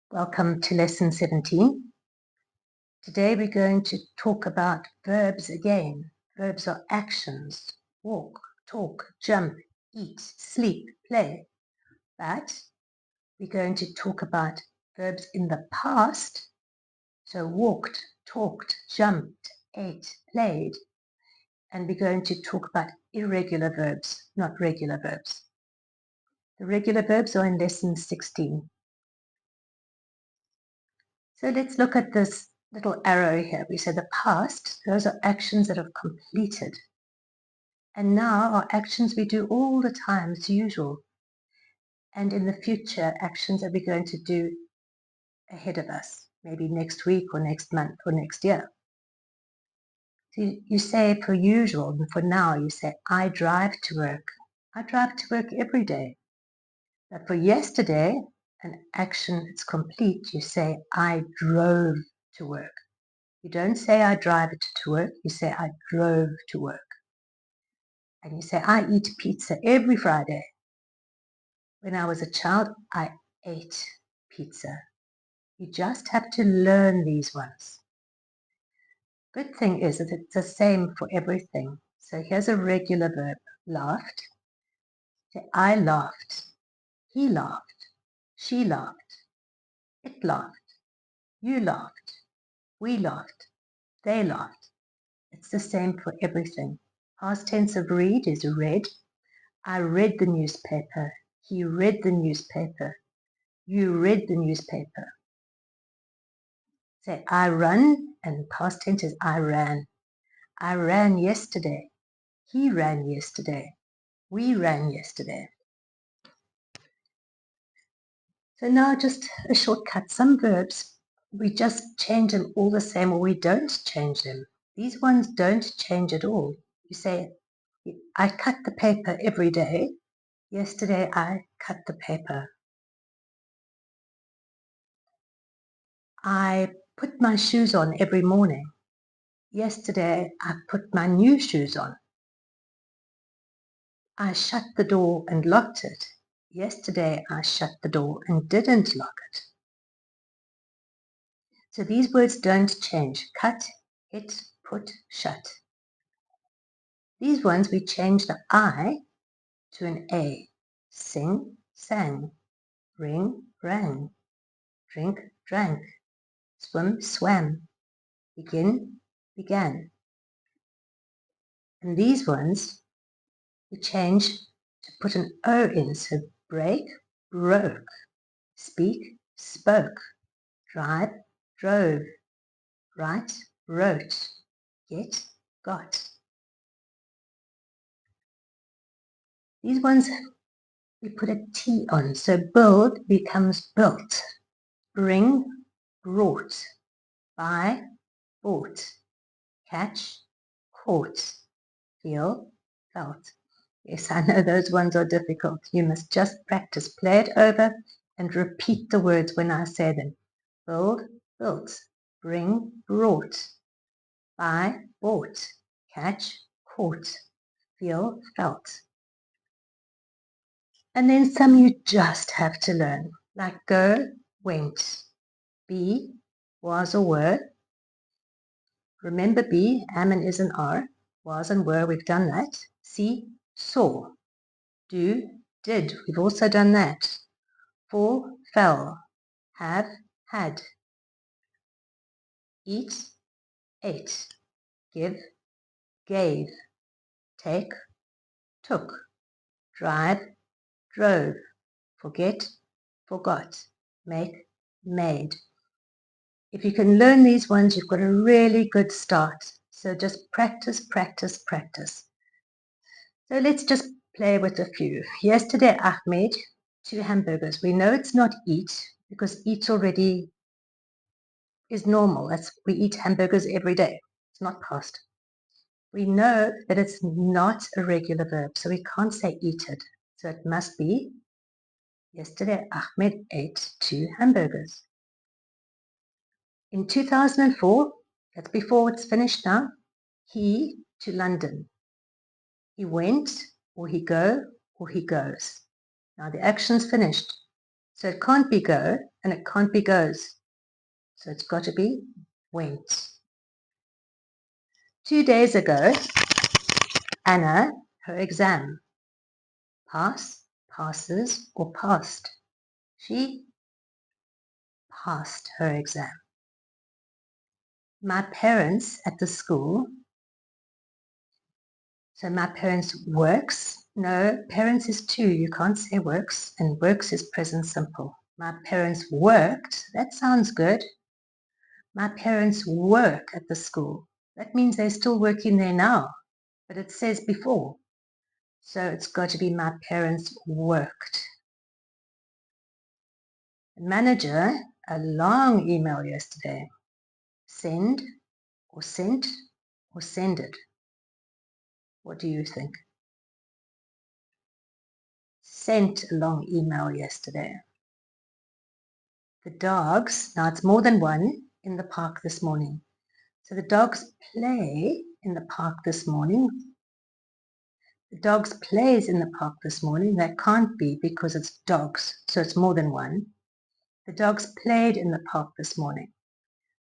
Welcome to lesson 17. Today we're going to talk about verbs again. Verbs are actions: walk, talk, jump, eat, sleep, play. But we're going to talk about verbs in the past. So walked, talked, jumped, ate, played. And we're going to talk about irregular verbs, not regular verbs. The regular verbs are in lesson 16. So let's look at this little arrow here. We say the past, those are actions that have completed. And now are actions we do all the time as usual. And in the future, actions that we're going to do ahead of us, maybe next week or next month or next year. So you say for usual, and for now you say, I drive to work. I drive to work every day. But for yesterday, an action that's complete, you say, I drove to work. You don't say I drive to work, you say I drove to work. And you say I eat pizza every Friday. When I was a child, I ate pizza. You just have to learn these ones. Good thing is that it's the same for everything. So here's a regular verb, laughed. Say I laughed, he laughed, she laughed, it laughed, you laughed, we laughed, they laughed. It's the same for everything. Past tense of read is read. I read the newspaper. He read the newspaper. You read the newspaper. Say I run, and past tense is I ran. I ran yesterday. He ran yesterday. We ran yesterday. So now just a shortcut. Some verbs, we just change them all the same, or we don't change them. These ones don't change at all. You say, I cut the paper every day. Yesterday I cut the paper. I put my shoes on every morning. Yesterday I put my new shoes on. I shut the door and locked it. Yesterday I shut the door and didn't lock it. So these words don't change. Cut, hit, put, shut. These ones we change the I to an A. Sing, sang. Ring, rang. Drink, drank. Swim, swam. Begin, began. And these ones we change to put an O in. So break, broke. Speak, spoke. Drive, drove. Write, wrote. Get, got. These ones we put a T on. So build becomes built. Bring, brought. Buy, bought. Catch, caught. Feel, felt. Yes, I know those ones are difficult. You must just practice. Play it over and repeat the words when I say them. Build, built. Bring, brought. Buy, bought. Catch, caught. Feel, felt. And then some you just have to learn, like go, went. Be, was or were. Remember be, am and is and are. Was and were, we've done that. See, saw. Do, did, we've also done that. Fall, fell. Have, had. Eat, ate. Give, gave. Take, took. Drive, drove. Forget, forgot. Make, made. If you can learn these ones, you've got a really good start. So just practice, practice, practice. So let's just play with a few. Yesterday, Ahmed, 2 hamburgers. We know it's not eat because eat already is normal. We eat hamburgers every day. It's not past. We know that it's not a regular verb, so we can't say eated. So it must be, yesterday, Ahmed ate 2 hamburgers. In 2004, that's before it's finished now, he to London. He went, or he go, or he goes. Now the action's finished. So it can't be go and it can't be goes. So it's got to be went. 2 days ago, Anna, her exam. Pass, passes, or passed. She passed her exam. My parents at the school. So my parents works. No, parents is two. You can't say works, and works is present simple. My parents worked. That sounds good. My parents work at the school. That means they're still working there now, but it says before. So it's got to be my parents worked. Manager, a long email yesterday. Send or sent or sended. What do you think? Sent a long email yesterday. The dogs, now it's more than one, in the park this morning. So the dogs play in the park this morning. The dogs plays in the park this morning. That can't be because it's dogs, so it's more than one. The dogs played in the park this morning.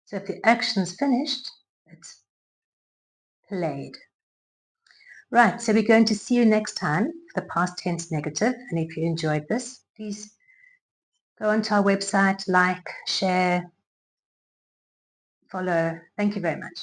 So if the action's finished, it's played. Right, so we're going to see you next time for the past tense negative. And if you enjoyed this, please go onto our website, like, share, follow. Thank you very much.